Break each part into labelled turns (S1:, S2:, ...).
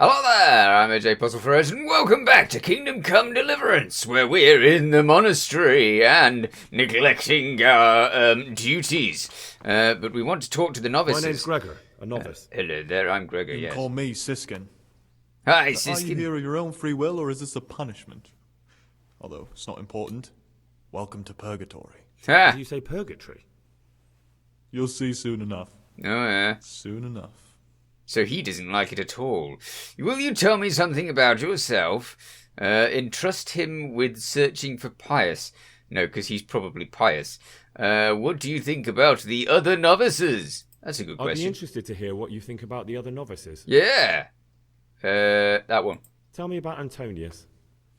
S1: Hello there, I'm AJ PuzzleFerret, and welcome back to Kingdom Come Deliverance, where we're in the Monastery and neglecting our duties. But we want to talk to the novices.
S2: My name's Gregor, a novice.
S1: Hello there, I'm Gregor,
S3: You can
S1: yes.
S3: call me Siskin.
S1: Hi,
S3: Are
S1: Siskin.
S3: you here of your own free will, or is this a punishment? Although, it's not important. Welcome to Purgatory.
S2: Did you say purgatory?
S3: You'll see soon enough.
S1: Oh, yeah.
S3: Soon enough.
S1: So he doesn't like it at all. Will you tell me something about yourself? Entrust him with searching for Pious. No, because he's probably pious. What do you think about the other novices? That's a good question.
S2: I'd be interested to hear what you think about the other novices.
S1: Yeah. That one.
S2: Tell me about Antonius.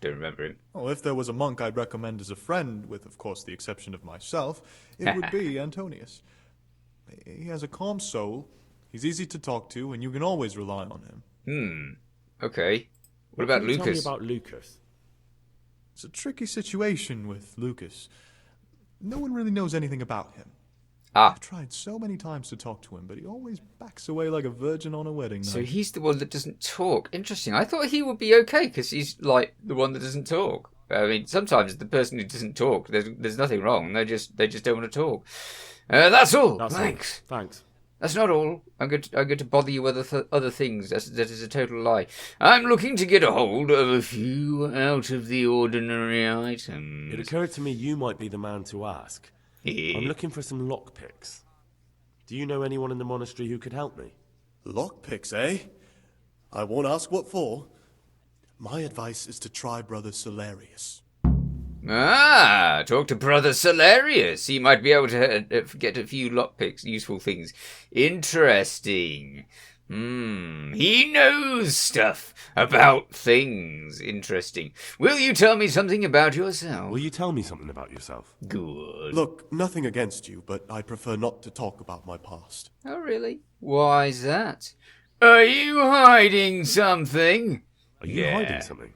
S1: Don't remember him.
S3: Well, if there was a monk I'd recommend as a friend, with, of course, the exception of myself, it would be Antonius. He has a calm soul, he's easy to talk to, and you can always rely on him.
S1: Okay. What about Lucas?
S2: Tell me about Lucas.
S3: It's a tricky situation with Lucas. No one really knows anything about him. I've tried so many times to talk to him, but he always backs away like a virgin on a wedding night.
S1: So he's the one that doesn't talk. Interesting. I thought he would be okay, because he's, like, the one that doesn't talk. I mean, sometimes the person who doesn't talk, there's nothing wrong. They just don't want to talk. That's all. Thanks.
S2: All. Thanks.
S1: That's not all. I'm going to bother you with other things. That is a total lie. I'm looking to get a hold of a few out of the ordinary items.
S2: It occurred to me you might be the man to ask. I'm looking for some lockpicks. Do you know anyone in the monastery who could help me?
S4: Lockpicks, eh? I won't ask what for. My advice is to try Brother Solarius.
S1: Talk to Brother Solarius. He might be able to get a few lockpicks, useful things. Interesting. He knows stuff about things. Interesting. Will you tell me something about yourself?
S2: Will you tell me something about yourself?
S1: Good.
S4: Look, nothing against you, but I prefer not to talk about my past.
S1: Oh, really? Why's that? Are you hiding something?
S2: Are you hiding something?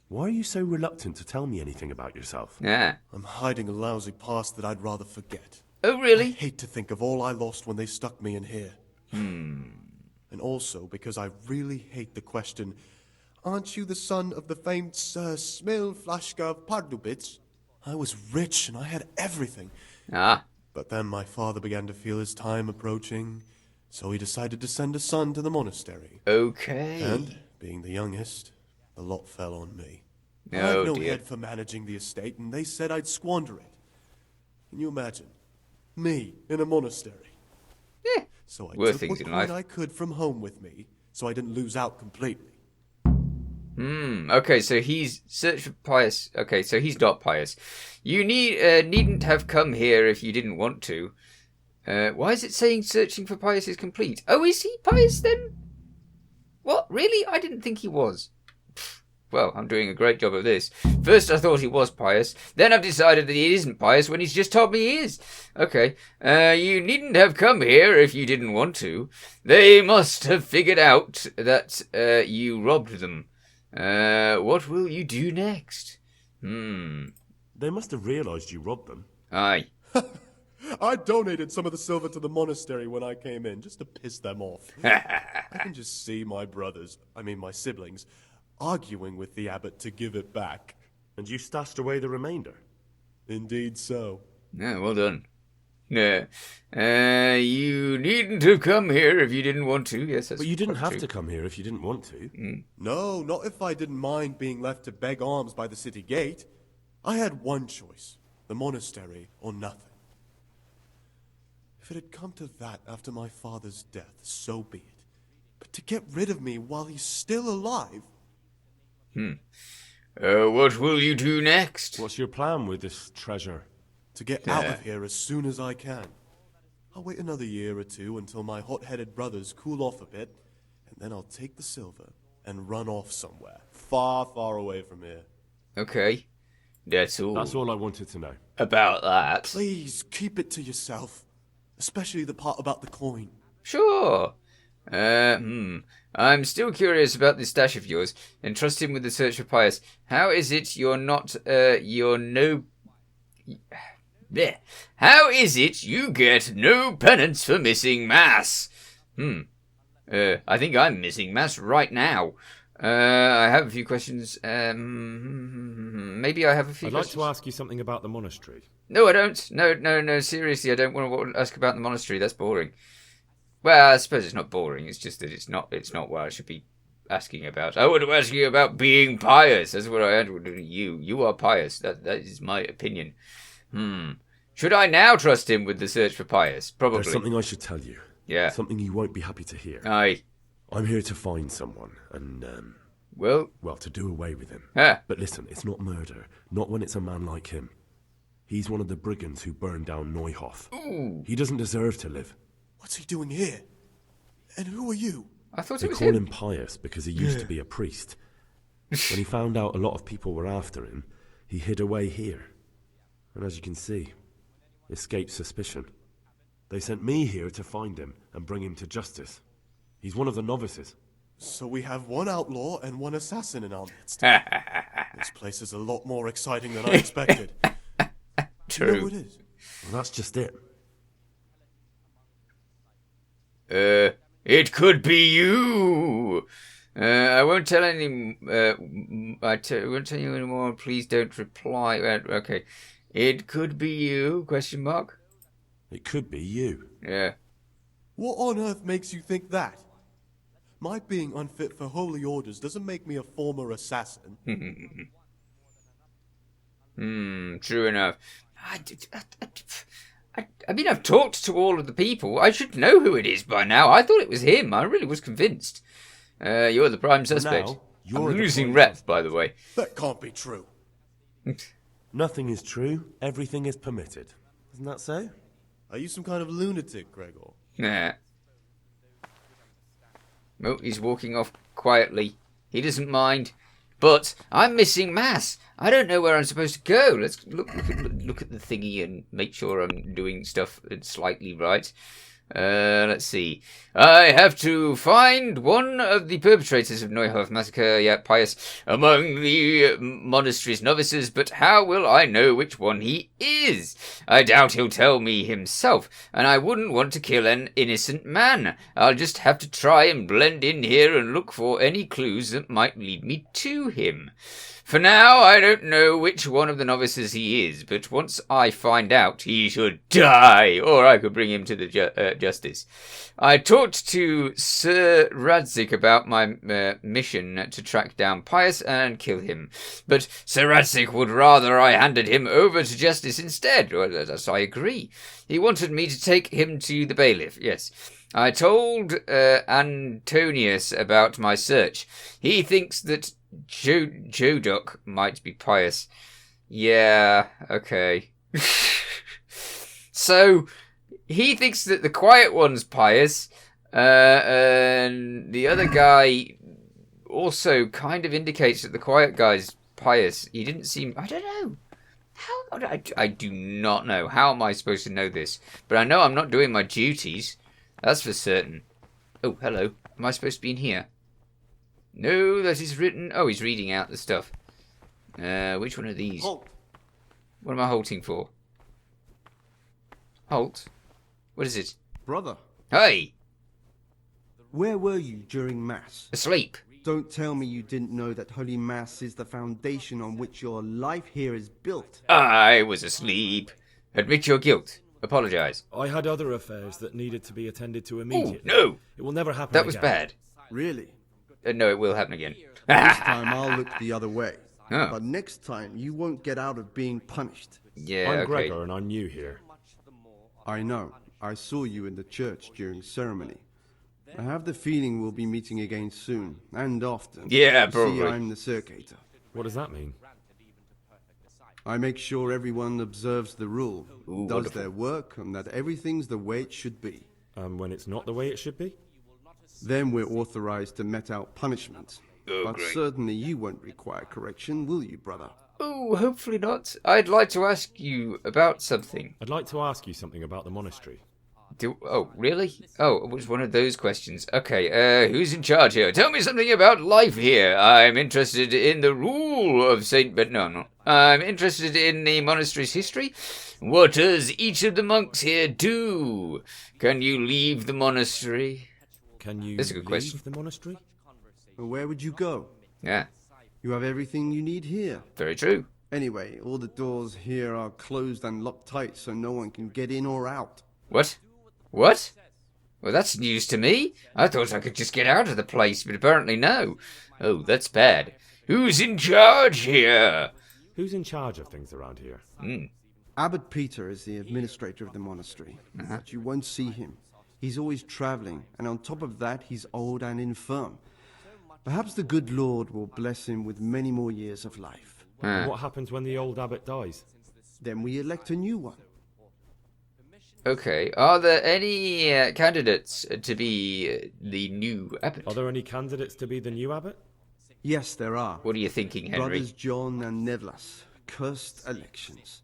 S2: Why are you so reluctant to tell me anything about yourself?
S1: Yeah.
S4: I'm hiding a lousy past that I'd rather forget.
S1: Oh, really?
S4: I hate to think of all I lost when they stuck me in here. And also because I really hate the question, aren't you the son of the famed Sir Smil Flashka of Pardubitz? I was rich and I had everything. But then my father began to feel his time approaching, so he decided to send a son to the monastery.
S1: Okay.
S4: And, being the youngest, the lot fell on me.
S1: Oh,
S4: I have no
S1: dear.
S4: head for managing the estate, and they said I'd squander it. Can you imagine? Me, in a monastery.
S1: Yeah.
S4: So I
S1: Worse
S4: took
S1: things
S4: what
S1: in
S4: coin
S1: life.
S4: I could from home with me, so I didn't lose out completely.
S1: Okay, so he's search for Pious. Okay, so he's not Pious. You needn't have come here if you didn't want to. Why is it saying searching for Pious is complete? Oh, is he Pious then? What? Really? I didn't think he was. Well, I'm doing a great job of this. First I thought he was pious, then I've decided that he isn't pious when he's just told me he is. Okay, you needn't have come here if you didn't want to. They must have figured out that you robbed them. What will you do next?
S4: They must have realized you robbed them.
S1: Aye.
S4: I donated some of the silver to the monastery when I came in, just to piss them off. I can just see my siblings, arguing with the abbot to give it back.
S2: And you stashed away the remainder?
S4: Indeed so.
S1: Yeah, well done. You needn't have come here if you didn't want to. Yes, that's
S2: But you didn't
S1: quite
S2: have
S1: true.
S2: to come here if you didn't want to.
S4: No, not if I didn't mind being left to beg alms by the city gate. I had one choice, the monastery or nothing. If it had come to that after my father's death, so be it. But to get rid of me while he's still alive...
S1: What will you do next?
S2: What's your plan with this treasure?
S4: To get out of here as soon as I can. I'll wait another year or two until my hot-headed brothers cool off a bit, and then I'll take the silver and run off somewhere, far, far away from here.
S1: Okay, that's all.
S2: That's all I wanted to know.
S1: About that.
S4: Please, keep it to yourself. Especially the part about the coin.
S1: Sure. I'm still curious about this stash of yours. Entrust him with the search for Pious. How is it you're not, How is it you get no penance for missing mass? I think I'm missing mass right now. I have a few questions. Maybe I have a few
S2: I'd
S1: questions.
S2: like to ask you something about the monastery.
S1: No, I don't. No, seriously, I don't want to ask about the monastery. That's boring. Well, I suppose it's not boring. It's just that it's not what I should be asking about. I want to ask you about being pious. That's what I had with you. You are pious. That is my opinion. Should I now trust him with the search for Pious? Probably.
S2: There's something I should tell you.
S1: Yeah.
S2: Something you won't be happy to hear.
S1: Aye.
S2: I'm here to find someone and,
S1: Well,
S2: to do away with him.
S1: Ah.
S2: But listen, it's not murder. Not when it's a man like him. He's one of the brigands who burned down Neuhof.
S1: Ooh.
S2: He doesn't deserve to live.
S4: What's he doing here? And who are you?
S1: I thought
S2: They
S1: it was
S2: call
S1: him.
S2: him Pious because he used to be a priest. When he found out a lot of people were after him, he hid away here. And as you can see, escaped suspicion. They sent me here to find him and bring him to justice. He's one of the novices.
S4: So we have one outlaw and one assassin in our midst. This place is a lot more exciting than I expected.
S1: True.
S4: You know who it is?
S2: Well, that's just it.
S1: It could be you. I won't tell any. Won't tell you anymore. Please don't reply. Okay. It could be you? Question mark.
S2: It could be you.
S1: Yeah.
S4: What on earth makes you think that? My being unfit for holy orders doesn't make me a former assassin.
S1: True enough. I mean, I've talked to all of the people. I should know who it is by now. I thought it was him. I really was convinced. You're the prime suspect.
S2: now, you're
S1: I'm
S2: the
S1: losing
S2: prime
S1: rep,
S2: suspect.
S1: by the way.
S4: That can't be true.
S2: Nothing is true. Everything is permitted. Isn't that so?
S4: Are you some kind of lunatic, Gregor?
S1: Nah. Oh, he's walking off quietly. He doesn't mind. But I'm missing mass. I don't know where I'm supposed to go. Let's look at the thingy and make sure I'm doing stuff slightly right. Let's see. I have to find one of the perpetrators of Neuhof massacre, Pious, among the monastery's novices, but how will I know which one he is? I doubt he'll tell me himself, and I wouldn't want to kill an innocent man. I'll just have to try and blend in here and look for any clues that might lead me to him. For now, I don't know which one of the novices he is, but once I find out, he should die, or I could bring him to the justice. I talked to Sir Radzik about my mission to track down Pious and kill him, but Sir Radzik would rather I handed him over to justice instead. Well, thus I agree. He wanted me to take him to the bailiff, yes. I told Antonius about my search. He thinks that Jodoc might be Pious. Yeah, okay. So, he thinks that the quiet one's Pious, and the other guy also kind of indicates that the quiet guy's Pious. He didn't seem... I don't know. I do not know. How am I supposed to know this? But I know I'm not doing my duties. That's for certain. Oh, hello. Am I supposed to be in here? No, that is written... Oh, he's reading out the stuff. Which one of these?
S4: Halt.
S1: What am I halting for? Halt? What is it?
S5: Brother,
S1: Hey!
S5: where were you during Mass?
S1: Asleep.
S5: Don't tell me you didn't know that Holy Mass is the foundation on which your life here is built.
S1: I was asleep. Admit your guilt. Apologise.
S2: I had other affairs that needed to be attended to
S1: Oh,
S2: immediately.
S1: no!
S2: It will never happen
S1: That was
S2: again.
S1: bad.
S5: Really?
S1: No, it will happen again.
S5: This time I'll look the other way.
S1: Oh.
S5: But next time you won't get out of being punished.
S1: Yeah,
S2: I'm
S1: okay.
S2: Gregor and I'm new here.
S5: I know. I saw you in the church during ceremony. I have the feeling we'll be meeting again soon, and often.
S1: Yeah,
S5: You
S1: probably.
S5: See, I'm the circator.
S2: What does that mean?
S5: I make sure everyone observes the rule,
S1: Ooh,
S5: does
S1: wonderful.
S5: their work, and that everything's the way it should be.
S2: When it's not the way it should be?
S5: Then we're authorized to mete out punishment.
S1: Oh,
S5: But
S1: great.
S5: certainly you won't require correction, will you, brother?
S1: Oh, hopefully not. I'd like to ask you about something.
S2: I'd like to ask you something about the monastery.
S1: Oh, really? Oh, it was one of those questions. Okay, who's in charge here? Tell me something about life here. I'm interested in the rule of But no, I'm not. I'm interested in the monastery's history. What does each of the monks here do? Can you leave the monastery?
S2: Can you
S1: That's a good
S2: leave
S1: question.
S2: the monastery?
S5: Well, where would you go?
S1: Yeah,
S5: You have everything you need here.
S1: very true.
S5: Anyway, all the doors here are closed and locked tight so no one can get in or out.
S1: What? What? Well, that's news to me. I thought I could just get out of the place, but apparently no. Oh, that's bad. Who's in charge here?
S2: Who's in charge of things around here?
S5: Abbot Peter is the administrator of the monastery, but you won't see him. He's always traveling, and on top of that, he's old and infirm. Perhaps the good Lord will bless him with many more years of life.
S2: What happens when the old abbot dies?
S5: Then we elect a new one.
S1: Okay, are there any candidates to be the new abbot?
S2: Are there any candidates to be the new abbot?
S5: Yes, there are.
S1: What are you thinking, Henry?
S5: Brothers John and Nevlas. Cursed elections.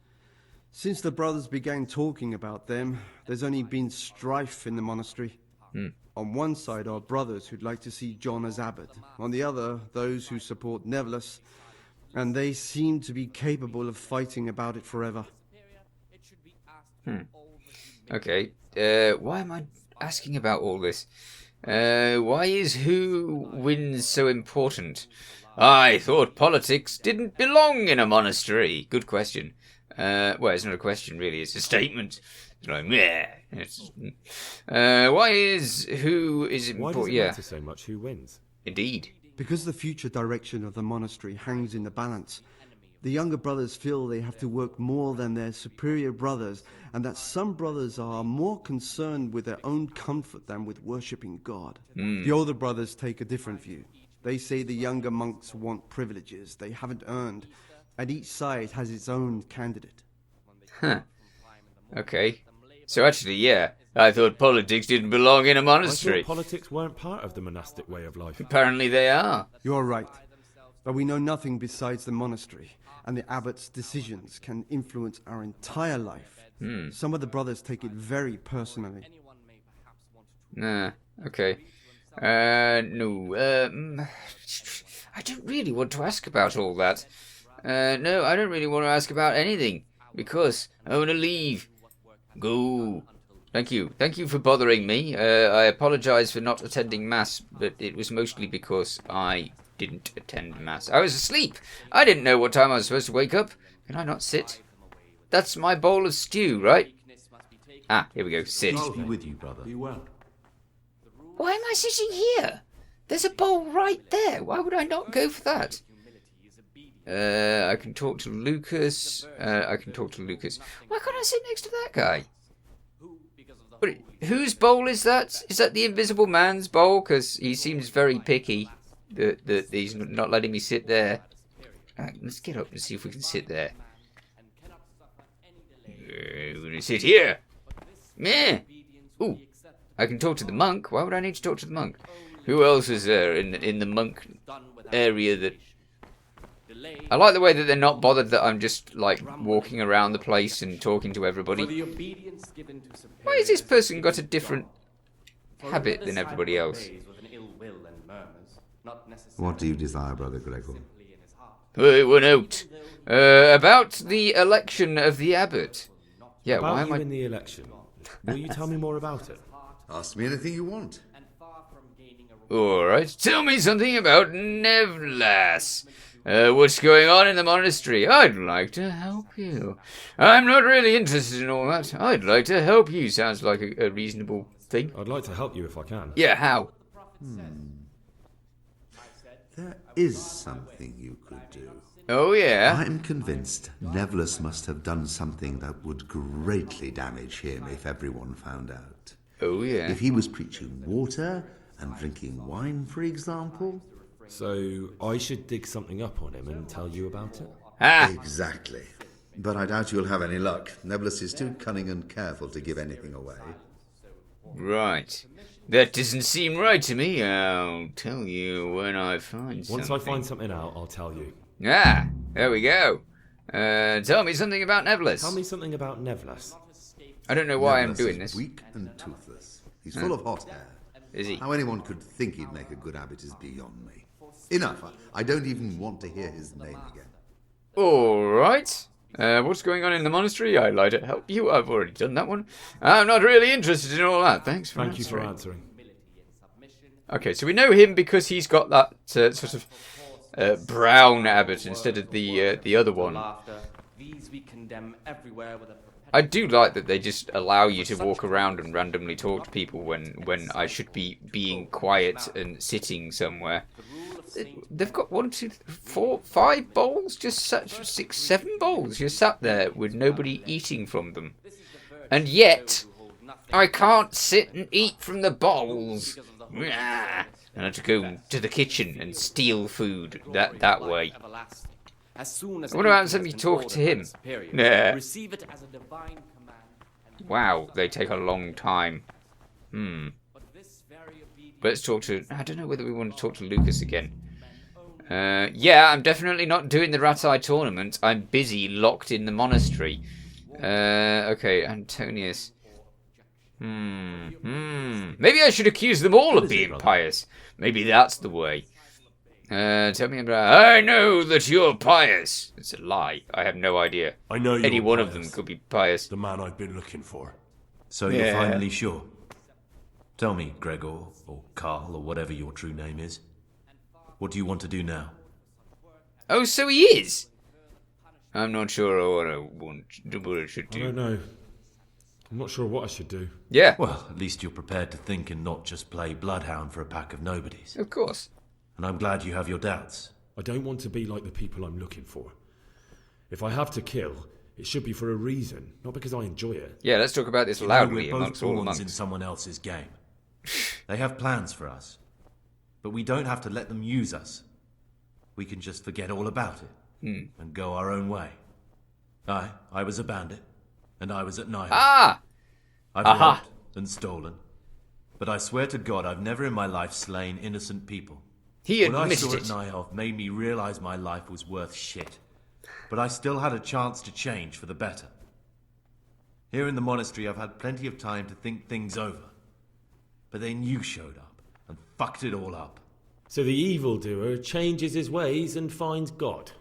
S5: Since the brothers began talking about them, there's only been strife in the monastery. On one side are brothers who'd like to see John as abbot. On the other, those who support Nevlas. And they seem to be capable of fighting about it forever.
S1: Okay, why am I asking about all this? Why is who wins so important? I thought politics didn't belong in a monastery. Good question. Well, it's not a question, really. It's a statement. It's like, yeah. Why is who is
S2: Why
S1: important?
S2: does it
S1: Yeah,
S2: matter so much who wins?
S1: indeed.
S5: Because the future direction of the monastery hangs in the balance, the younger brothers feel they have to work more than their superior brothers, and that some brothers are more concerned with their own comfort than with worshipping God. The older brothers take a different view. They say the younger monks want privileges they haven't earned, and each side has its own candidate.
S1: Huh. Okay. So actually, yeah, I thought politics didn't belong in a
S2: I
S1: monastery.
S2: thought politics weren't part of the monastic way of life.
S1: Apparently they are.
S5: You're right, but we know nothing besides the monastery, and the abbot's decisions can influence our entire life. Some of the brothers take it very personally.
S1: Nah, okay. No, I don't really want to ask about all that. No, I don't really want to ask about anything, because I want to leave. Go. Thank you. Thank you for bothering me. I apologise for not attending Mass, but it was mostly because I didn't attend Mass. I was asleep. I didn't know what time I was supposed to wake up. Can I not sit? That's my bowl of stew, right? Ah, here we go. Sit.
S6: Peace be with you, brother. Be well.
S1: Why am I sitting here? There's a bowl right there. Why would I not go for that? I can talk to Lucas. Why can't I sit next to that guy? But whose bowl is that? Is that the Invisible Man's bowl? Because he seems very picky that he's not letting me sit there. Right, let's get up and see if we can sit there. We're going to sit here. Meh. Ooh, I can talk to the monk. Why would I need to talk to the monk? Who else is there in the monk area that... I like the way that they're not bothered that I'm just, like, walking around the place and talking to everybody. Why has this person got a different habit than everybody else?
S6: What do you desire, Brother Gregor?
S1: One out. About the election of the abbot. Yeah,
S2: About
S1: why am
S2: you
S1: I...
S2: in the election. Will you tell me more about it?
S6: Ask me anything you want.
S1: Alright, tell me something about Nevlas. What's going on in the monastery? I'd like to help you. I'm not really interested in all that. I'd like to help you. Sounds like a reasonable thing.
S2: I'd like to help you if I can.
S1: Yeah, how?
S6: There is something you could do.
S1: Oh, yeah?
S6: I'm convinced Nevlas must have done something that would greatly damage him if everyone found out.
S1: Oh, yeah.
S6: If he was preaching water and drinking wine, for example.
S2: So I should dig something up on him and tell you about it?
S1: Ah!
S6: Exactly. But I doubt you'll have any luck. Nevlas is too cunning and careful to give anything away.
S1: Right. That doesn't seem right to me. I'll tell you when I find something.
S2: Once I find something out, I'll tell you.
S1: Ah, there we go. Tell me something about Nevlas.
S2: Tell me something about Nevlas.
S1: I don't know why I'm
S6: Nevlas
S1: doing
S6: is
S1: this.
S6: weak and toothless. He's full of hot hair.
S1: Is he?
S6: How anyone could think he'd make a good abbot is beyond me. Enough. I don't even want to hear his name again.
S1: Alright. What's going on in the monastery? I'd like to help you. I've already done that one. I'm not really interested in all that. Thank you for
S2: answering.
S1: Okay, so we know him because he's got that sort of brown abbot instead of the other one. I do like that they just allow you to walk around and randomly talk to people when I should be being quiet and sitting somewhere. They've got 1, 2, 4, 5 bowls, just such 6, 7 bowls. You're sat there with nobody eating from them, and yet I can't sit and eat from the bowls. And I have to go to the kitchen and steal food that way. What about somebody talk to him? Yeah. Wow, they take a long time. Let's talk to... I don't know whether we want to talk to Lucas again. Yeah, I'm definitely not doing the Rat-Eye tournament. I'm busy, locked in the monastery. Okay, Antonius. Maybe I should accuse them all of being pious. Maybe that's the way. Tell me about... I know that you're pious. It's a lie. I have no idea.
S2: I know you're
S1: Any one
S2: Pious,
S1: of them could be pious.
S2: the man I've been looking for.
S7: So you're finally sure? Tell me, Gregor, or Carl, or whatever your true name is. What do you want to do now?
S1: Oh, so he is? I'm not sure what I should do.
S2: I don't know. I'm not sure what I should do.
S1: Yeah,
S7: Well, at least you're prepared to think and not just play bloodhound for a pack of nobodies.
S1: of course.
S7: And I'm glad you have your doubts.
S2: I don't want to be like the people I'm looking for. If I have to kill, it should be for a reason, not because I enjoy it.
S1: Yeah, let's talk about this
S7: You know,
S1: loudly
S7: we're both
S1: amongst all the
S7: pawns in
S1: monks.
S7: someone else's game. They have plans for us. But we don't have to let them use us. We can just forget all about it. And go our own way. I was a bandit. And I was at Nihil.
S1: Ah!
S7: I've robbed and stolen. But I swear to God, I've never in my life slain innocent people.
S1: He
S7: What I
S1: admitted
S7: saw at
S1: it.
S7: Nihil made me realize my life was worth shit. But I still had a chance to change for the better. Here in the monastery, I've had plenty of time to think things over. But then you showed up and fucked it all up.
S2: So the evildoer changes his ways and finds God.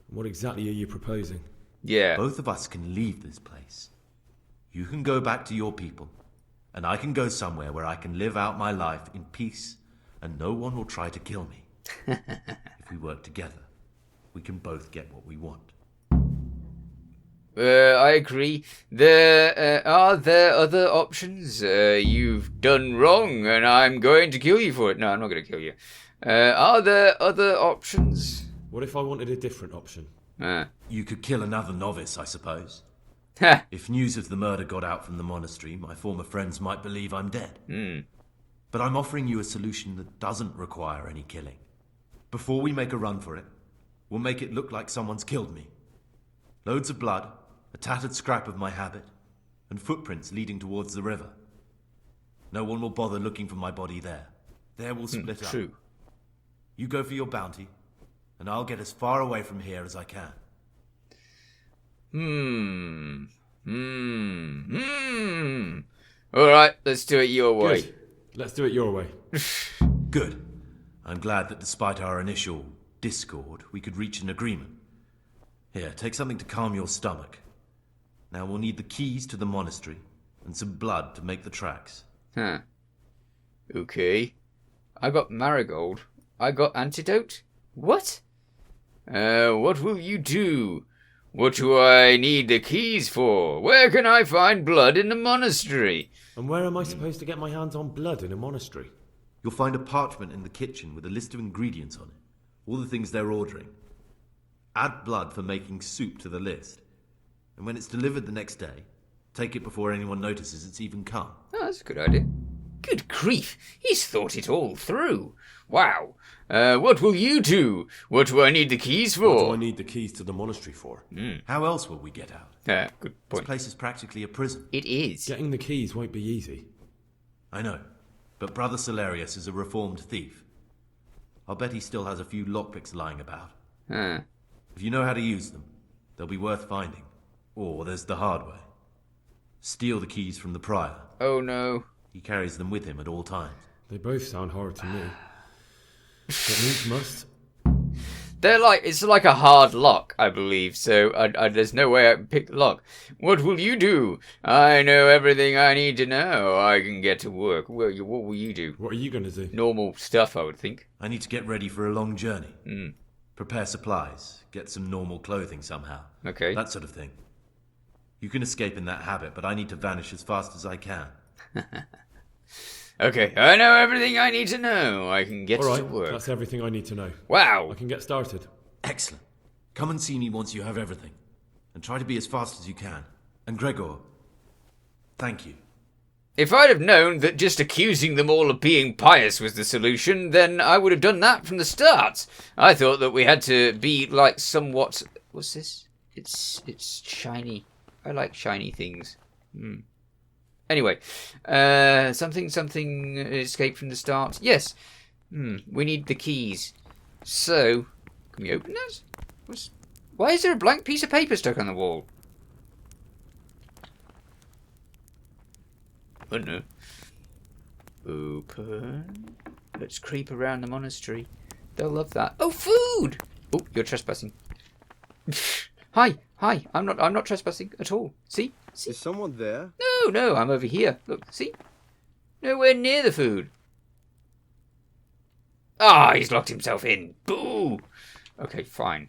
S2: What exactly are you proposing?
S1: Yeah.
S7: Both of us can leave this place. You can go back to your people, and I can go somewhere where I can live out my life in peace, and no one will try to kill me. If we work together, we can both get what we want.
S1: I agree. Are there other options? You've done wrong, and I'm going to kill you for it. No, I'm not going to kill you. Are there other options?
S2: What if I wanted a different option?
S7: You could kill another novice, I suppose.
S1: Ha!
S7: If news of the murder got out from the monastery, my former friends might believe I'm dead. But I'm offering you a solution that doesn't require any killing. Before we make a run for it, we'll make it look like someone's killed me. Loads of blood, a tattered scrap of my habit, and footprints leading towards the river. No one will bother looking for my body there. There we'll split up.
S1: True.
S7: You go for your bounty, and I'll get as far away from here as I can.
S1: All right, let's do it your way.
S2: Good. Let's do it your way.
S7: Good. I'm glad that despite our initial discord, we could reach an agreement. Here, take something to calm your stomach. Now we'll need the keys to the monastery, and some blood to make the tracks.
S1: Huh. Okay. I got marigold. I got antidote. What? What will you do? What do I need the keys for? Where can I find blood in the monastery?
S2: And where am I supposed to get my hands on blood in a monastery?
S7: You'll find a parchment in the kitchen with a list of ingredients on it. All the things they're ordering. Add blood for making soup to the list. And when it's delivered the next day, take it before anyone notices it's even come.
S1: Oh, that's a good idea. Good grief, he's thought it all through. Wow. What will you do? What do I need the keys for?
S2: What do I need the keys to the monastery for?
S7: How else will we get out?
S1: Good
S7: This
S1: point.
S7: place is practically a prison.
S1: It is.
S2: Getting the keys won't be easy.
S7: I know, but Brother Solarius is a reformed thief. I'll bet he still has a few lockpicks lying about.
S1: Huh.
S7: If you know how to use them, they'll be worth finding. Or there's the hard way. Steal the keys from the prior.
S1: Oh no.
S7: He carries them with him at all times.
S2: They both sound horrid to me. But needs must.
S1: It's like a hard lock, I believe, so there's no way I can pick the lock. What will you do? I know everything I need to know. I can get to work. What will you do?
S2: What are you going to do?
S1: Normal stuff, I would think.
S7: I need to get ready for a long journey. Prepare supplies, get some normal clothing somehow.
S1: Okay.
S7: That sort of thing. You can escape in that habit, but I need to vanish as fast as I can.
S1: Okay, I know everything I need to know. I can get
S2: All
S1: to
S2: right,
S1: work.
S2: that's everything I need to know.
S1: Wow.
S2: I can get started.
S7: Excellent. Come and see me once you have everything. And try to be as fast as you can. And Gregor, thank you.
S1: If I'd have known that just accusing them all of being pious was the solution, then I would have done that from the start. I thought that we had to be like somewhat... What's this? It's shiny. I like shiny things. Anyway, something escaped from the start. Yes. We need the keys. So, can we open this? Why is there a blank piece of paper stuck on the wall? Oh no. Open. Let's creep around the monastery. They'll love that. Oh, food! Oh, you're trespassing. Hi. I'm not trespassing at all. See?
S5: Is someone there?
S1: No, I'm over here. Look, see? Nowhere near the food. He's locked himself in. Boo! Okay, fine.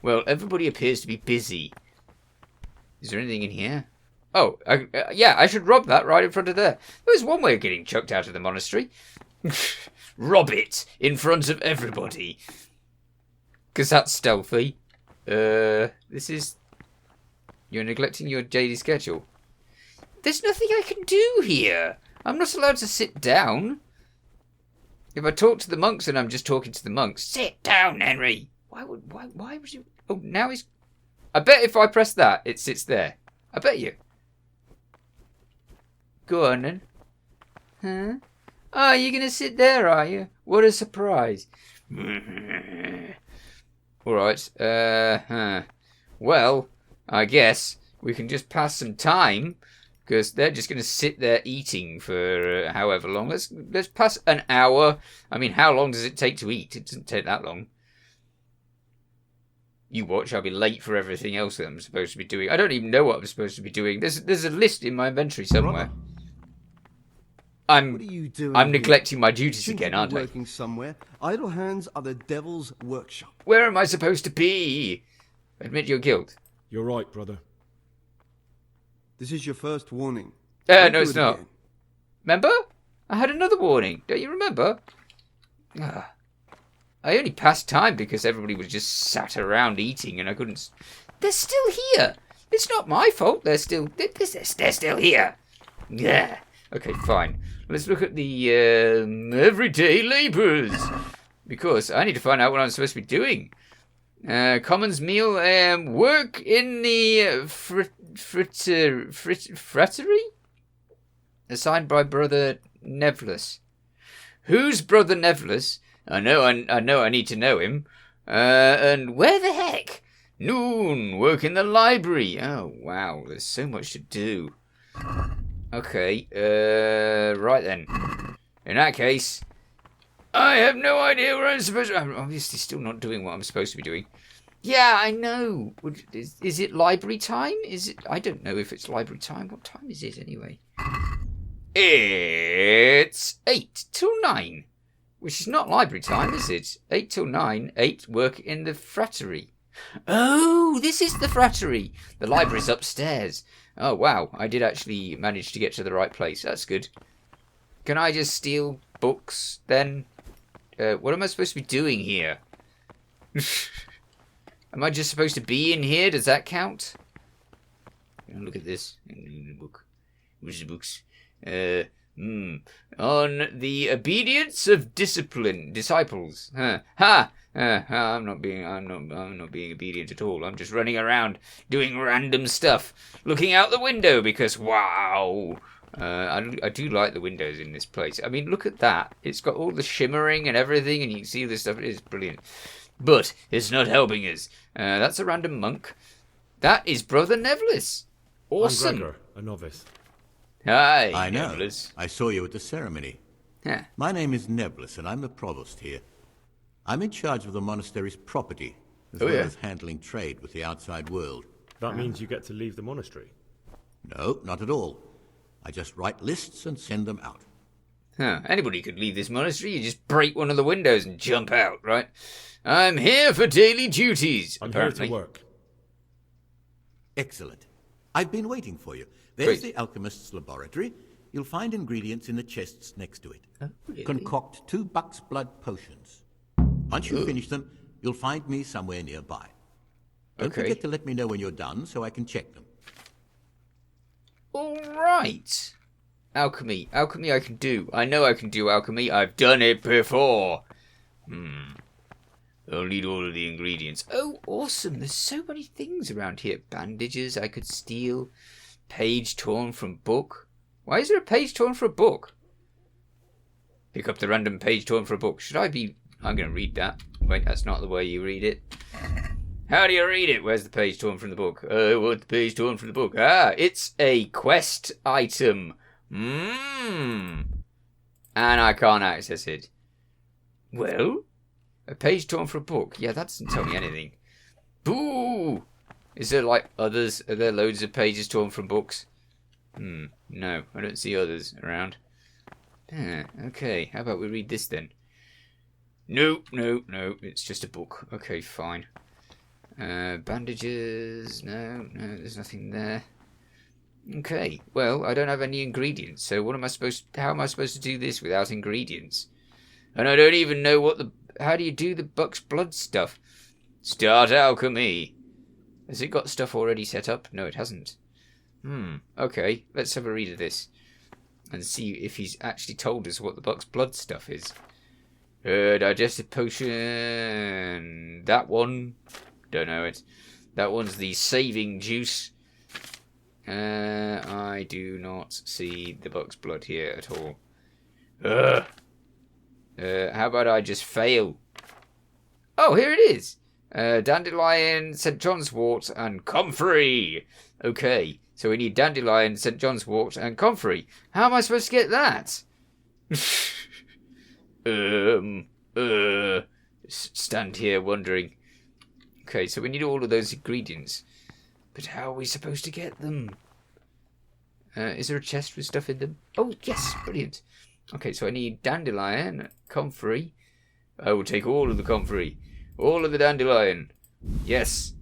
S1: Well, everybody appears to be busy. Is there anything in here? Oh, yeah, I should rob that right in front of there. There's one way of getting chucked out of the monastery. Rob it in front of everybody. Because that's stealthy. This is... You're neglecting your daily schedule. There's nothing I can do here. I'm not allowed to sit down. If I talk to the monks, then I'm just talking to the monks. Sit down, Henry. Why would you... Oh, now he's... I bet if I press that, it sits there. I bet you. Go on, then. Huh? Oh, you're going to sit there, are you? What a surprise. All right. Well, I guess we can just pass some time because they're just going to sit there eating for however long. Let's pass an hour. I mean, how long does it take to eat? It doesn't take that long. You watch, I'll be late for everything else that I'm supposed to be doing. I don't even know what I'm supposed to be doing. There's a list in my inventory somewhere.
S5: What are you doing?
S1: I'm neglecting my duties
S5: Shouldn't
S1: again,
S5: you be
S1: aren't I?
S5: working somewhere? Idle hands are the devil's workshop.
S1: Where am I supposed to be? Admit your guilt.
S2: You're right, brother.
S5: This is your first warning.
S1: No,
S5: Don't do
S1: it's
S5: it
S1: not.
S5: again.
S1: Remember? I had another warning. Don't you remember? I only passed time because everybody was just sat around eating and I couldn't... They're still here. It's not my fault. They're still here. Yeah. Okay, fine. Let's look at the everyday labours. Because I need to find out what I'm supposed to be doing. Commons meal, work in the frattery? Assigned by Brother Nevlus. Who's Brother Nevlus? I know I need to know him. And where the heck? Noon, work in the library. Oh, wow, there's so much to do. Okay, right then. In that case, I have no idea where I'm supposed to... I'm obviously still not doing what I'm supposed to be doing. Yeah, I know. Is it library time? I don't know if it's library time. What time is it anyway? It's 8 till 9. Which is not library time, is it? 8 till 9. 8, work in the frattery. Oh, this is the frattery. The library's upstairs. Oh, wow. I did actually manage to get to the right place. That's good. Can I just steal books, then? What am I supposed to be doing here? Am I just supposed to be in here? Does that count? Look at this. Book. Where's the books? On the obedience of disciples. I'm not being obedient at all. I'm just running around doing random stuff, looking out the window because wow. I do like the windows in this place. I mean, look at that. It's got all the shimmering and everything, and you can see this stuff. It is brilliant. But it's not helping us. That's a random monk. That is Brother Nevlis. Awesome.
S2: I'm Gregor, a novice.
S1: Hi,
S8: I know.
S1: Nevlis.
S8: I saw you at the ceremony.
S1: Yeah.
S8: My name is Neblis, and I'm the provost here. I'm in charge of the monastery's property, as well as handling trade with the outside world.
S2: That means you get to leave the monastery?
S8: No, not at all. I just write lists and send them out.
S1: Huh. Anybody could leave this monastery. You just break one of the windows and jump out, right? I'm here for daily duties.
S2: I'm
S1: apparently.
S2: here to work.
S8: Excellent. I've been waiting for you. There's the alchemist's laboratory. You'll find ingredients in the chests next to it.
S1: Oh, really?
S8: Concoct 2 buck's blood potions. Once you finish them, you'll find me somewhere nearby. Don't forget to let me know when you're done so I can check them.
S1: All right. Alchemy. Alchemy I can do. I know I can do alchemy. I've done it before. I'll need all of the ingredients. Oh, awesome. There's so many things around here. Bandages I could steal. Page torn from book. Why is there a page torn for a book? Pick up the random page torn for a book. Should I be... I'm going to read that. Wait, that's not the way you read it. How do you read it? Where's the page torn from the book? I want the page torn from the book. Ah, it's a quest item. And I can't access it. Well, a page torn for a book. Yeah, that doesn't tell me anything. Boo! Is there like others? Are there loads of pages torn from books? No, I don't see others around. Okay, how about we read this then? No, it's just a book. Okay, fine. Bandages, no, there's nothing there. Okay, well, I don't have any ingredients, so how am I supposed to do this without ingredients? And I don't even know how do you do the buck's blood stuff? Start alchemy. Has it got stuff already set up? No, it hasn't. Okay, let's have a read of this. And see if he's actually told us what the buck's blood stuff is. Digestive potion. That one. Don't know it. That one's the saving juice. I do not see the buck's blood here at all. How about I just fail? Oh, here it is. Dandelion, St. John's wort, and comfrey. Okay, so we need dandelion, St. John's wort, and comfrey. How am I supposed to get that? Stand here wondering. Okay, so we need all of those ingredients. But how are we supposed to get them? Is there a chest with stuff in them? Oh, yes, brilliant. Okay, so I need dandelion, comfrey. I will take all of the comfrey. All of the dandelion. Yes.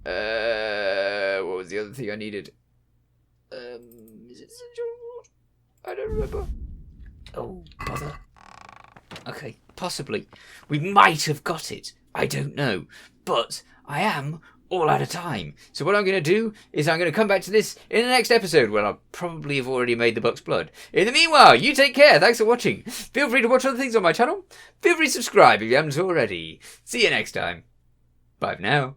S1: What was the other thing I needed? Is it St. John's wort? I don't remember. Oh, bother. Okay, possibly. We might have got it. I don't know. But I am all out of time. So what I'm going to do is I'm going to come back to this in the next episode where I'll probably have already made the buck's blood. In the meanwhile, you take care. Thanks for watching. Feel free to watch other things on my channel. Feel free to subscribe if you haven't already. See you next time. Bye for now.